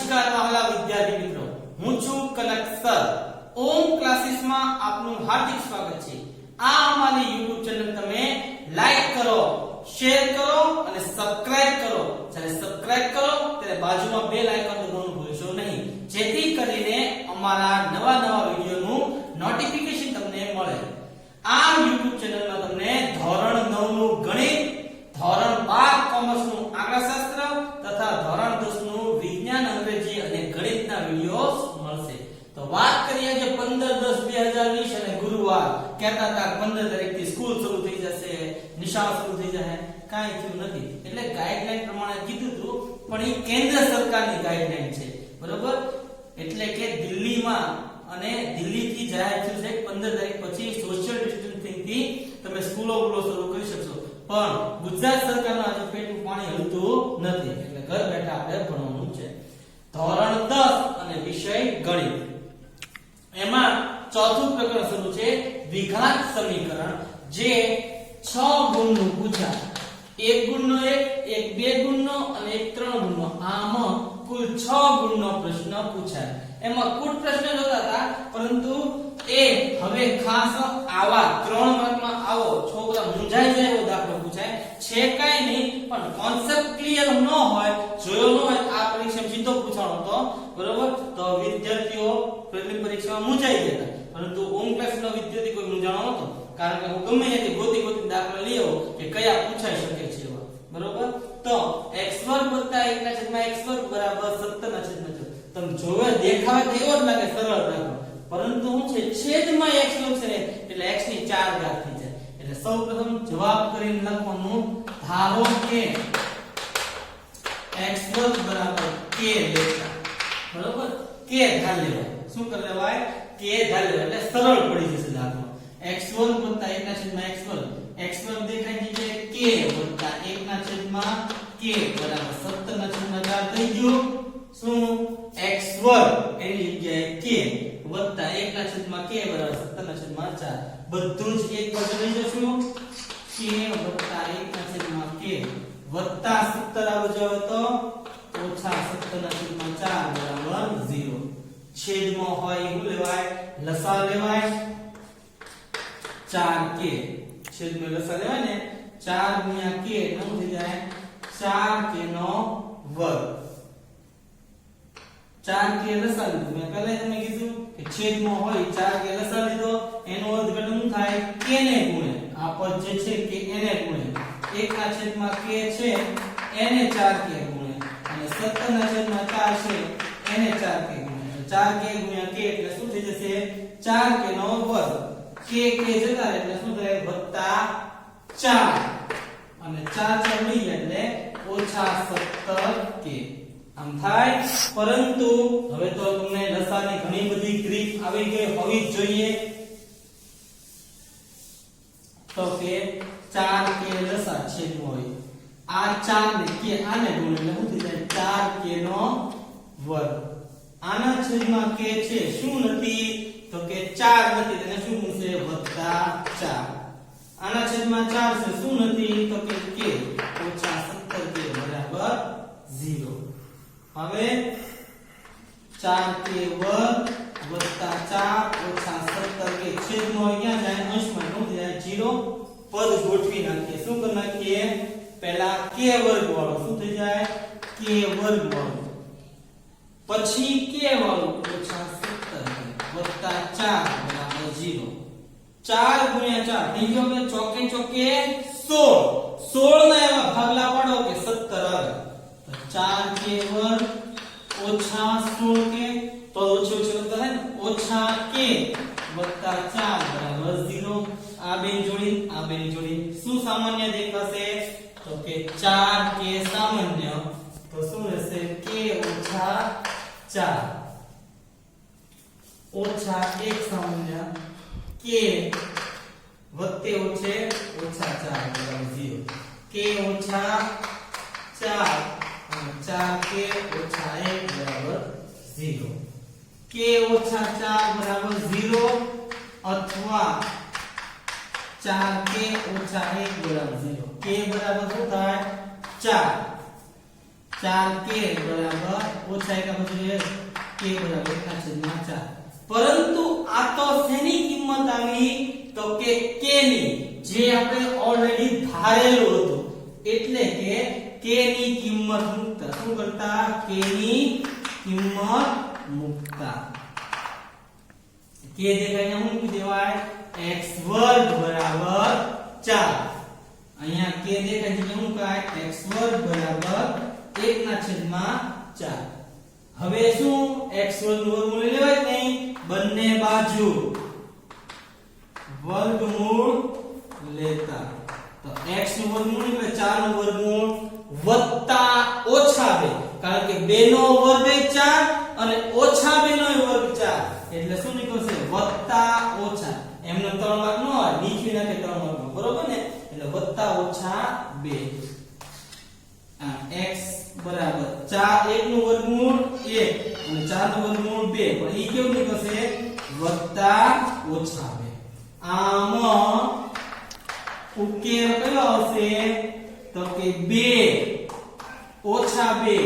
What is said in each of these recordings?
નમસ્કાર વહાલા વિદ્યાર્થી મિત્રો, હું છું કનક સર. ઓમ ક્લાસીસ માં આપનું હાર્દિક સ્વાગત છે. આ અમારી YouTube ચેનલ તમે લાઈક કરો, શેર કરો અને સબસ્ક્રાઇબ કરો. જ્યારે સબસ્ક્રાઇબ કરો ત્યારે બાજુમાં બેલ આઇકન દબાવવાનું ભૂલશો નહીં, જેથી કરીને અમારા નવા વિડિયોનું નોટિફિકેશન તમને મળે. આ YouTube ચેનલમાં તમને ધોરણ 9 નું ગણિત, ધોરણ 12 કોમર્સ નું આંકડાશાસ્ત્ર તથા ધોરણ 10 નું વિજ્ઞાન, અંગ્રેજી અને ગણિતના વિડિયોસ મળશે. તો વાત કરીએ કે 15/10/2020 અને ગુરુવાર કહેતા હતા 15 તારીખથી સ્કૂલ શરૂ થઈ જશે, નિશાળ શરૂ થઈ જશે. કાંઈ થયું નથી. એટલે ગાઈડલાઈન પ્રમાણે કીધું હતું, પણ એ કેન્દ્ર સરકારની ગાઈડલાઈન છે, બરોબર. એટલે કે દિલ્હીમાં અને દિલ્હીથી જાહેર થયું છે 15 તારીખ પછી સોશિયલ ડિસ્ટન્સિંગ થી તમે સ્કૂલો શરૂ કરી શકશો. પણ ગુજરાત સરકારનું આજે પેટનું પાણી હલતું નથી, એટલે ઘર બેઠા આપણે ભણવાનું છે. ધોરણ 10 અને વિષય ગણિત, એમાં ચોથું પ્રકરણ શરૂ છે દ્વિઘાત સમીકરણ, જે 6 ગુણનું પૂછાય. 1 ગુણનો, એક 2 ગુણનો અને એક 3 ગુણનો, આમાં કુલ 6 ગુણનો પ્રશ્ન પૂછાય. એમાં કુલ પ્રશ્ન જોતા હતા, પરંતુ એ હવે ખાસ આવા 3 માર્કમાં આવો છોકરા મૂંઝાઈ જાય એવો દાખલો પૂછાય છે. કાઈ નહીં, પણ કોન્સેપ્ટ ક્લિયર ન હોય, જોયો ન હોય, આ પરીક્ષામાં સીધો પૂછાણો તો બરોબર, તો વિદ્યાર્થીઓ પ્રિલિમ પરીક્ષામાં મૂંઝાઈ ગયા. પરંતુ ઓમ ક્લાસનો વિદ્યાર્થી કોઈ મૂંઝાણો નતો, કારણ કે હું ગમે ત્યાંથી ગોતી દાખલા લઈ આવો કે કયા પૂછાઈ શકે છે એવા, બરોબર. તો x2 + 1/x2 = 17/4. તમે જોવે દેખાવે તો એવો જ લાગે સરળ દાખલો, પરંતુ શું છે, છેદમાં x લખશે એટલે x ની 4 ઘાત થઈ જાય. એટલે સૌપ્રથમ જવાબ કરીને લખવાનું, ધારો કે x2 = k લેતા, બરોબર. k ધાર લેવાય. શું કરી લેવાય? k ધાર લેવાય એટલે સરળ પડી જશે દાખલો. x1 + 1/x1, x1 દેખાય છે k + 1/k = 17/4 થઈ ગયું. શું? x2 એની જગ્યાએ k + 1/k = 17/4. બધું જ એક બાજુ લઈ જશું. k + 1/k વત્તા 17 આ બાજુ આવે તો ઓછા 17/4 = 0. છેદમાં હોય એવું લેવાય, લસા લેવાય 4k. છેદમાં લસા લેવાય ને 4 × k એટલે શું થઈ જાય? 4k નો વર્ગ. 4k લસા લીધું. મેં પહેલા તમને કીધું કે છેદમાં હોય 4k લસા લીધો, એનો અર્થઘટન શું થાય? k ને ગુણે. આ પદ જે છે કે એને ગુણે. 1/k છે એને 4k ગુણે, અને 17/4 છે એને 4k ગુણે. 4k × k એટલે શું થઈ જશે? 4k નો વર્ગ. k જતા રહે એટલે શું થાય? +4, અને 4 મળી જાય એટલે -17k. આમ થાય. પરંતુ હવે તો તમને લસાની ઘણી બધી ગ્રીપ આવી ગઈ હોવી જ જોઈએ. તો કે 4k લસા છેદમાં હોય, આ 4 ને k આને ગુણે એટલે શું થઈ જાય? 4k નો વર્ગ. આના છેદમાં k છે, શું નથી? તો કે 4 નથી, તેને શું ગુણશે? +4. આના છેદમાં 4 છે, શું નથી? તો કે k -17k = 0. હવે 4k વર્ગ +4 -17k છેદમાં ક્યાં જાય? અંશમાં. શું થઈ જાય? 0. પદ ગોઠવી નાખીએ. શું કરી નાખીએ? પહેલા k વર્ગ વાળો શું થઈ જાય? k વર્ગ વાળો, પછી k વાળો -17k +4 = 0. 4 × 4 થઈ ગયો કે ચોકે ચોકે 16. 16 ના એવા ભાગલા પાડો કે 17 આવે. તો 4k વર્ગ -16k, તો ઓછો કરતા થાય ને, -k + 4 = 0. આ બે જોડી શું સામાન્ય દેખાશે? તો કે 4k સામાન્ય, તો શું રહેશે? k - 4 -1 સામાન્ય, k વત્તે ઓછે -4 = 0. k - 4 અને 4k - 1 = 0. k - 4 = 0 અથવા 4k - 1 = 0. k બરાબર શું થાય? 4. 4k = ઓછા 1 આ બાજુ k બરાબર 1/4 પરંતુ આ તો શેની કિંમત આવી તો કે k ની જે આપણે ઓલરેડી ધારેલું હતું એટલે કે k ની કિંમત મૂકતા શું કરતા k ની કિંમત મૂકતા k દેખાય શું મૂકી દેવાય x² બરાબર 4 અહીંયા k દેખાય છે શું કાય x² બરાબર 1/4 હવે શું x² નું વર્ગમૂળ લેવાય નહીં બંને બાજુ વર્ગમૂળ લેતા તો x નું વર્ગમૂળ એટલે 4 નું વર્ગમૂળ વત્તા ઓછા 2 કારણ કે 2 નો વર્ગ એ 4 અને ઓછા 2 નો વર્ગ 4 એટલે શું નીકળશે વત્તા ઓછા એમનો 3 માર્ક નો હોય નીચે નાખે 3 માર્ક બરોબર ને એટલે વત્તા ઓછા 2 આ x બરાબર 4 1 નું વર્ગમૂળ 1 અને 4 નું વર્ગમૂળ 2 પણ ઈ કેવું નીકળશે વત્તા ઓછા 2 આમાં ઉકેલ કયો આવશે તો કે 2 ઓછા 2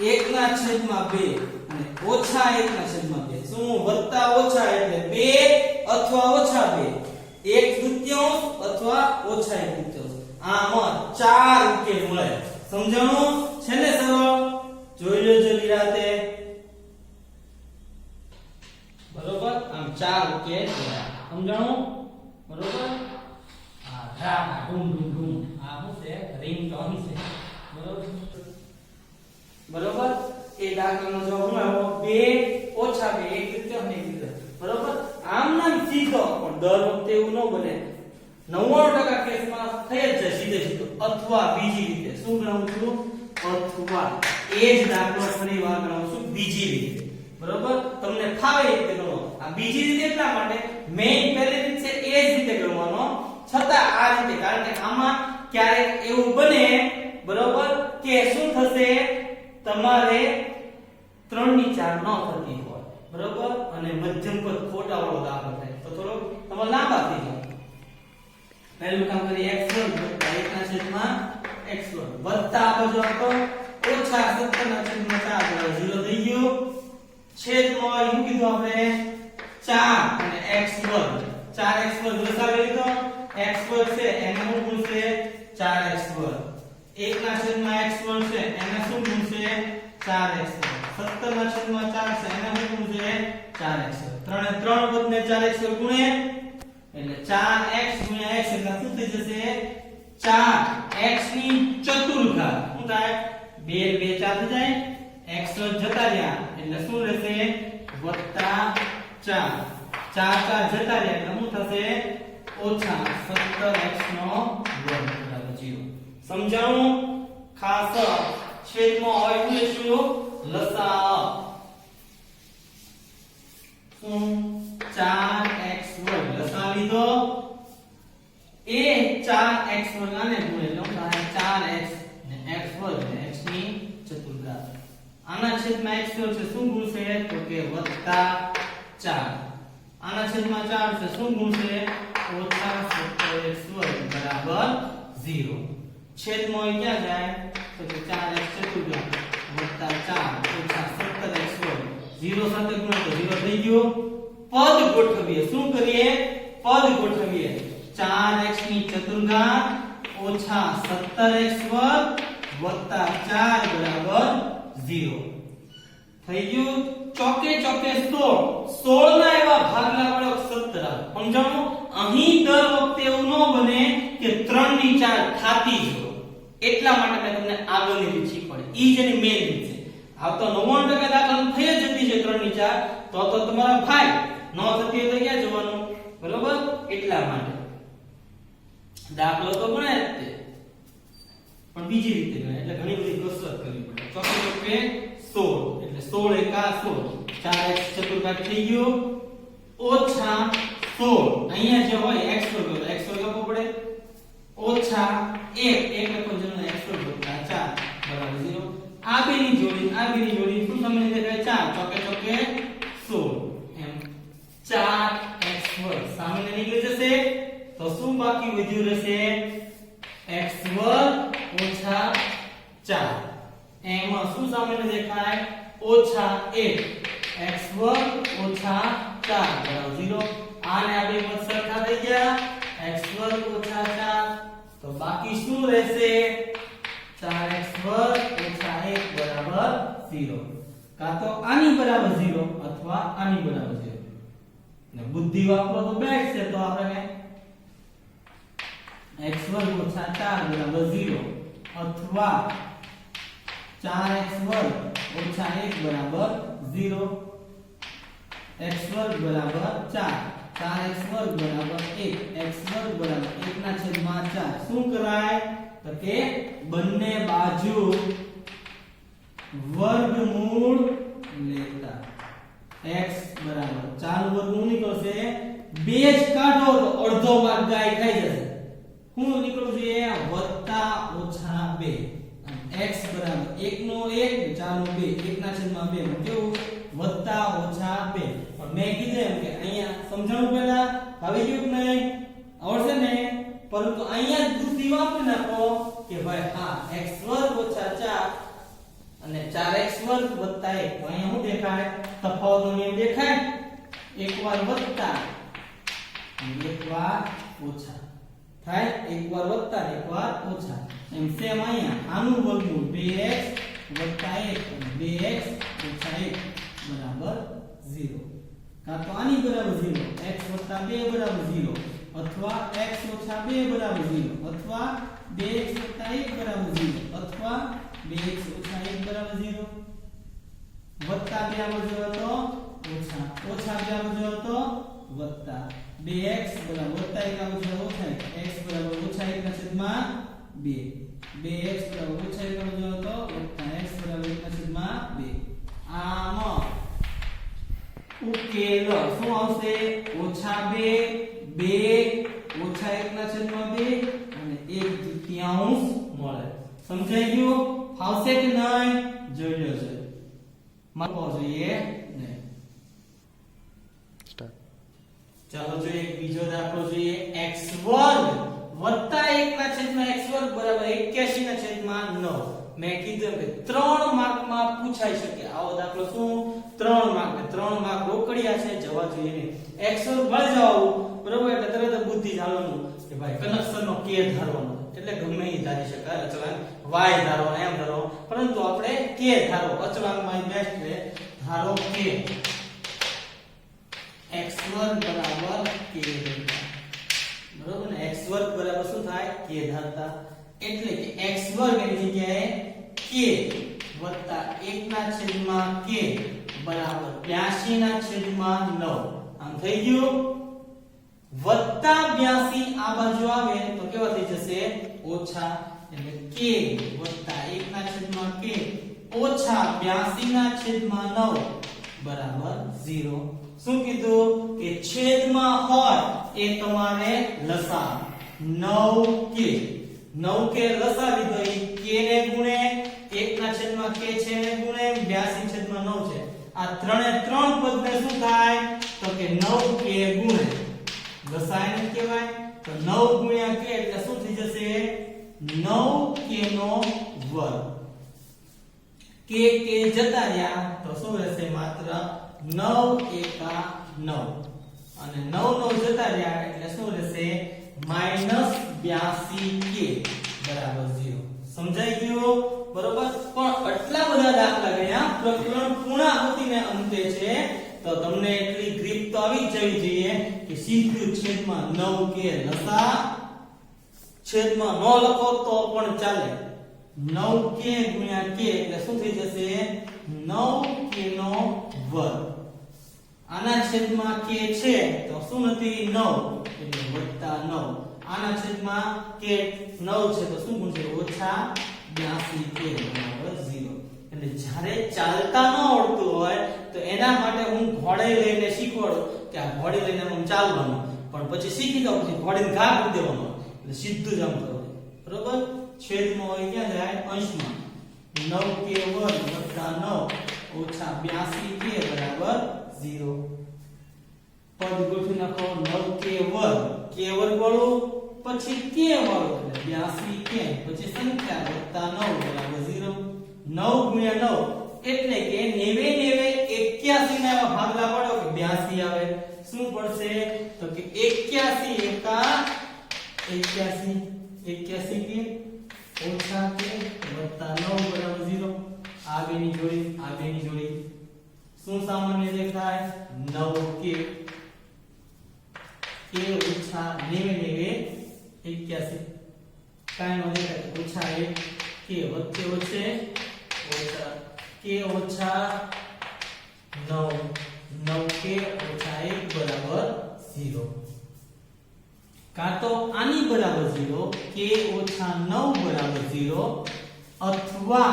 1/2 અને ઓછા 1/2 શું વત્તા ઓછા એટલે 2 અથવા ઓછા 2 1/3 અથવા ઓછા 1/3 આમાં 4 ઉકેલ મળે સમજાણું છે ને સરળ જોઈ લેજો નિરાતે બરોબર આમ 4 ઉકેલ સમજાણું બરોબર આ ડ્રામા ડુમ ડુમ ડુમ આ શું છે રિંગટોન છે બરોબર એ દાખલાનો જવાબ શું આવ્યો 2 ઓછા 2 1/3 બરોબર આમ નામ સીધો પણ દર વખતે એવું ન બને 99% કેસમાં થઈ જ જાય સીધે સીધો અથવા બીજી રીતે શું ગણાવું છું અથવા એ જ દાખલો ફરીવાર ગણાવું છું બીજી રીતે બરોબર તમને ફાવે એ રીતે ગણો આ બીજી રીતે એટલા માટે મેઈન પહેલી રીત છે એ જ રીતે ગણવાનો છતાં આ રીતે કારણ કે આમાં ક્યારેક એવું બને બરોબર કે શું થશે તમારે 3 ની 4 ન થતી હોય બરોબર અને મધ્યમ પદ ખોટા વાળો દાખલો થાય તો થોડો તમારે લાંબા થઈ જાય પહેલું કામ કરીએ x² x² વત્તા આ બાજુ આપો ઓછા 17/4 0 થઈ ગયો છેદમાં શું કીધું આપણે 4 અને x² 4x² દર્શાવી લીધો x² છે એને શું ગુણશે 4x² 1/x² છે એને શું ગુણશે 4x² 17/4 છે એને શું ગુણશે 4x² 3 ને 3 પદને 4x² ગુણે એટલે 4x ગુણ્યા x એટલે શું થઈ જશે 4x ની ચતુર્ઘાત શું થાય 2 2 4 થઈ જાય x જતા રહ્યા એટલે શું રહેશે +4 4 જતા રહ્યા એટલે શું થશે ઓછા 17x નો વર્ગ બરાબર 0 સમજાણું ખાસ છેદમાં હોય શું લેશું લસા શું 4x વર્ગ લસા લીધો એ 4x વર્ગ આને ગુણે લો 4x ને x વર્ગ ને x ની ચતુર્ઘાત આના છેદમાં x વર્ગ છે શું ગુણશે તો કે +4 આના છેદમાં 4 છે શું ગુણશે ઓછા 17x વર્ગ બરાબર 0 છેદમાં ક્યાં જાય તો કે 4x ચતુર્ઘાત +4 ઓછા 17x વર્ગ 0 સાથે ગુણો તો 0 થઈ ગયો પદ ગોઠવીએ શું કરીએ પદ ગોઠવીએ 4x ની ચતુર્ઘાત ઓછા 17x વર્ગ વત્તા 4 બરાબર 0 થઈ ગયું ચોકે ચોકે 16 ના એવા ભાગલા વાળો 17 સમજાણું અહીં દર વખતે એવું ન બને કે 3 ની 4 થાતી જ એટલા માટે મેં તમને આગળની રીત શીખવાડી ઈ જેની મેઈન રીત છે આ તો 99% દાખલા થઈ જ જતી છે 3 ની 4 તો તમારા ભાઈ ન થતી તો ક્યાં જવાનું બરોબર એટલા માટે દાખલો તો ગણે જ તે પણ બીજી રીતે ગણે એટલે ઘણી બધી કસરત કરવી પડે ચોકે ચોકે 16 એટલે 16 એકા 16 4x ચતુર્ઘાત થઈ ગયો ઓછા 16 અહીંયા જે હોય x વર્ગ લખવો પડે ઓછા 1 લખો જેનો x વર્ગ વત્તા 4 બરાબર 0 આ બેની જોડી શું તમને દેખાય 4 ચોકે ચોકે 16 એમ 4x વર્ગ સામે નીકળી જશે તો શું બાકી વધ્યું રહેશે x વર્ગ ઓછા 4 એમાં શું સામે દેખાય ઓછા 1 x વર્ગ ઓછા 4 બરાબર 0 આને આ બે પદ સરખા થઈ ગયા x વર્ગ ઓછા 4 તો બાકી શું રહેશે 4x વર્ગ ઓછા 1 બરાબર 0 કાં તો આની બરાબર 0 અથવા આની બરાબર 0 ને બુદ્ધિ વાપરો તો બેસ્ટ છે તો આપણે x વર્ગ ઓછા 4 બરાબર 0 અથવા 4x વર્ગ ઓછા 1 બરાબર 0 x વર્ગ બરાબર 4 4x વર્ગ બરાબર 1 x વર્ગ બરાબર 1 ના છેદમાં 4 શું કરાય તો કે બંને બાજુ વર્ગમૂળ લેતા x બરાબર 4 વર્ગમૂળ નીકળશે 2 જ કાઢો તો અડધો ભાગ ગાય ખાઈ જશે શું નીકળવું જોઈએ વત્તા ઓછા 2 x બરાબર 1 નો 1 4 નો 2 1 ના છેદમાં 2 કેવું વત્તા ઓછા 2 પણ મેં કીધું એમ કે અહીંયા સમજાણું પહેલા આવી ગયું કે નહીં આવડશે ને પરંતુ અહીંયા જ બુદ્ધિ વાપરી નાખો કે ભાઈ હા x વર્ગ ઓછા 4 અને 4x વર્ગ વત્તા 1 તો અહીંયા શું દેખાય તફાવતનો નિયમ દેખાય એકવાર વત્તા અને એકવાર ઓછા થાય એકવાર વત્તા એકવાર ઓછા એમ સેમ અહીંયા આનું વર્ગમૂળ 2x 1 અને 2x ઓછા 1 બરાબર 0 કાં તો આની બરાબર 0 x 2 બરાબર 0 અથવા x 2 બરાબર 0 અથવા 2x 1 બરાબર 0 અથવા 2x 1 બરાબર 0 વત્તા 2 આમાં જો તો ઓછા ઓછા 2 આમાં જો તો વત્તા 2x બરાબર વત્તા 1 આમાં જો ઓછા 1 x બરાબર ઓછા 1 ના છેદમાં 2 2x બરાબર ઓછા 1 આમાં જો તો વત્તા x બરાબર 1 ના છેદમાં 2 આમાં ઉકેલ શું આવશે ઓછા 2 2 ઓછા 1 ના છેદમાં 2 અને 1/3 મળે સમજાઈ ગયું આવશે કે નહીં જોઈ લો છે માપો જોઈએ નહીં સ્ટાર્ટ ચાલો જોઈએ એક બીજો દાખલો જોઈએ x વર્ગ વત્તા 1 ના છેદમાં x વર્ગ બરાબર 81 ના છેદમાં 9 મેં કીધું કે 3 માર્કમાં પૂછાઈ શકે આવો દાખલો શું 3 માર્ક રોકડિયા છે જવા જોઈએ નહીં x વર્ગ ભળી જવાનું બરોબર એટલે તરત જ બુદ્ધિ ચાલવાનું કે ભાઈ કનેક્શનનો k ધારવાનો એટલે ગમે એ ધારી શકાય અચળાંક y ધારવાનો એમ ધારો પરંતુ આપણે k ધારો અચળાંકમાં બેસ્ટ છે ધારો k x વર્ગ બરાબર k બરોબર ને x વર્ગ બરાબર શું થાય k ધારતા એટલે કે x વર્ગ એની જગ્યાએ k વત્તા 1 ના છેદમાં k બરાબર 82 ના છેદમાં 9 આમ થઈ ગયું વત્તા 82 આ બાજુ આવે તો કેવા થઈ જશે ઓછા એટલે k વત્તા 1 ના છેદમાં k ઓછા 82 ના છેદમાં 9 બરાબર 0 શું કીધું કે છેદમાં હોય એ તમારે લસા 9k લસા લીધો એ k ને ગુણે 1 ના છેદમાં k છે ને ગુણે 82 છેદમાં 9 છે આ ત્રણે ત્રણ પદને શું થાય તો કે 9k ગુણે લસા એને કહેવાય તો 9 ગુણ્યા k એટલે શું થઈ જશે 9k નો વર્ગ k જતા રહ્યા તો શું રહેશે માત્ર 9 એકા 9 અને 9 જતા રહ્યા એટલે શું રહેશે -82k બરાબર 0 સમજાઈ ગયું બરોબર પણ આટલા બધા દાખલા ગયા પ્રકરણ પૂર્ણાહુતિને અંતે છે તો તમને એટલી ગ્રીપ તો આવી જ જવી જોઈએ કે સીધું છેદમાં 9k લસા છેદમાં ન લખો તો પણ ચાલે 9k ગુણ્યા k એટલે શું થઈ જશે 9k નો વર્ગ આના છેદમાં k છે તો શું નથી 9 એટલે વત્તા 9 આના છેદમાં k 9 છે તો શું બનશે ઓછા 82k બરાબર 0 એટલે જ્યારે ચાલતા ન આવડતું હોય તો એના માટે હું ઘોડે લઈને શીખવાડું કે આ ઘોડે લઈને આમ ચાલવાનું પણ પછી શીખી જાવ પછી ઘોડીને ઘા કરી દેવાનો એટલે સીધું જ આમ કરો બરોબર છેદમાં હોય ક્યાં જાય અંશમાં 9k વર્ગ વત્તા 9 ઓછા 82k બરાબર 0 પદ ગોઠવી નાખો 9k વર્ગ k વર્ગ વાળું પછી k વાળું એટલે 82k પછી સંખ્યા વત્તા 9 બરાબર 0 9 ગુણ્યા 9 એટલે કે 89 81 एका 81 81 के ઓછા કે વત્તા 9 બરાબર 0 આ બેની જોડી શું સામાન્ય દેખાય 9 કે ઓછા 90 81 કાઈ નો દેખાય ઓછા 1 કે વચ્ચે ઓછા કે ઓછા 9 કે ઓછા 1 બરાબર 0 કાં તો આની બરાબર 0 કે ઓછા 9 બરાબર 0 અથવા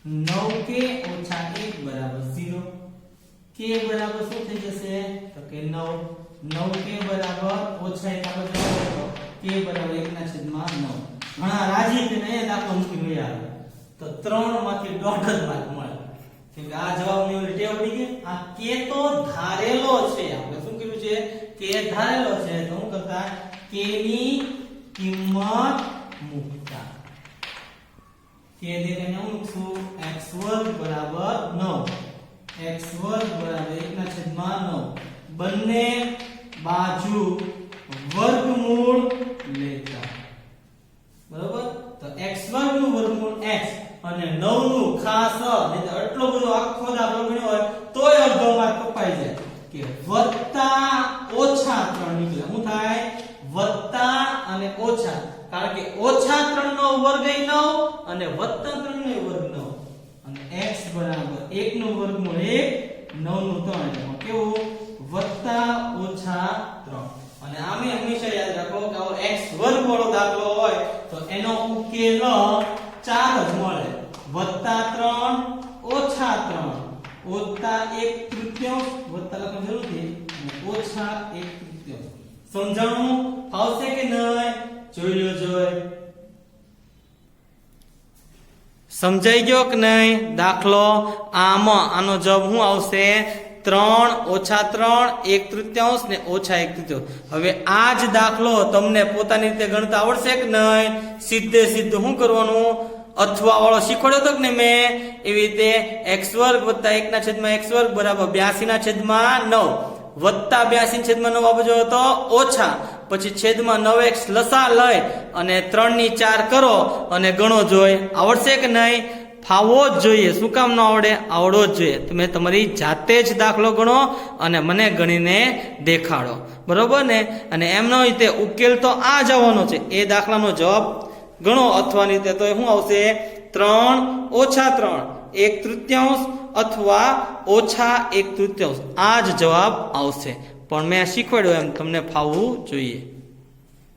9 કે ઓછા 1 બરાબર 0 કે બરાબર શું થઈ જશે તો કે 9 કે બરાબર ઓછા 1 આપણે જવાબ કે બરાબર 1 ના છેદમાં 9 ઘણા રાજી થઈને અહીંયા દાખલો મૂકીને આવે તો 3 માંથી 1.5 માર્ક મળે કેમ કે આ જવાબની ઓલી ટેવ પડી ગઈ આ કે તો ધારેલો છે આપણે શું કર્યું છે કે ધારેલો છે તો હું કરતા કે ની કિંમત મૂકતા કે દેને હું મૂકશું x2 બરાબર 9 x2 બરાબર 1 ના છેદમાં 9 બંને બાજુ વર્ગમૂળ લેતા બરોબર તો x2 નું વર્ગમૂળ x અને 9 નું ખાસ નહીં તો આટલો બધો આખો દાખલો ગણ્યો હોય તોય અડધો માર્ક કપાઈ જાય કે વત્તા ઓછા 3 નીકળે શું થાય વત્તા અને ઓછા કારણ કે ઓછા 3 નો વર્ગ એ 9 અને વત્તા 3 નો વર્ગ 9 અને x બરાબર 1 નું વર્ગમૂળ 1 9 નું 3 એટલે કેવું વત્તા ઓછા 3 અને આમે હંમેશા યાદ રાખો કે આવો x વર્ગ વાળો દાખલો હોય તો એનો ઉકેલ 4 જ મળે વત્તા 3 ઓછા 3 વત્તા 1/3 વત્તા લખવાની જરૂર છે ઓછા 1/3 સમજાણું આવશે કે નહીં જોઈ સમજાઈ ગયો કે નહીં દાખલો આમાં આનો જવાબ શું આવશે 3 ઓછા 3 1/3 ને ઓછા 1/3 હવે આ જ દાખલો તમને પોતાની રીતે ગણતા આવડશે કે નહીં સીધે સીધું શું કરવાનું અથવા વાળો શીખવાડ્યો તો કે મેં એવી રીતે x2 + 1 ના છેદમાં x2 બરાબર 82 ના છેદમાં 9 વત્તા 82 ના છેદમાં 9 આપજો તો ઓછા પછી છેદમાં 9x લસા લઈ અને 3 ની 4 કરો અને ગણો જોઈ આવડશે કે નહીં ફાવો જ જોઈએ શું કામ ન આવડે આવડવો જ જોઈએ તમે તમારી જાતે જ દાખલો ગણો અને મને ગણીને દેખાડો બરોબર ને અને એમનો રીતે ઉકેલ તો આ જ આવવાનો છે એ દાખલાનો જવાબ ગણો અથવા રીતે તો શું આવશે 3 ઓછા 3 1/3 અથવા ઓછા 1/3 આ જ જવાબ આવશે પણ મેં શીખવાડ્યું એમ તમને ફાવવું જોઈએ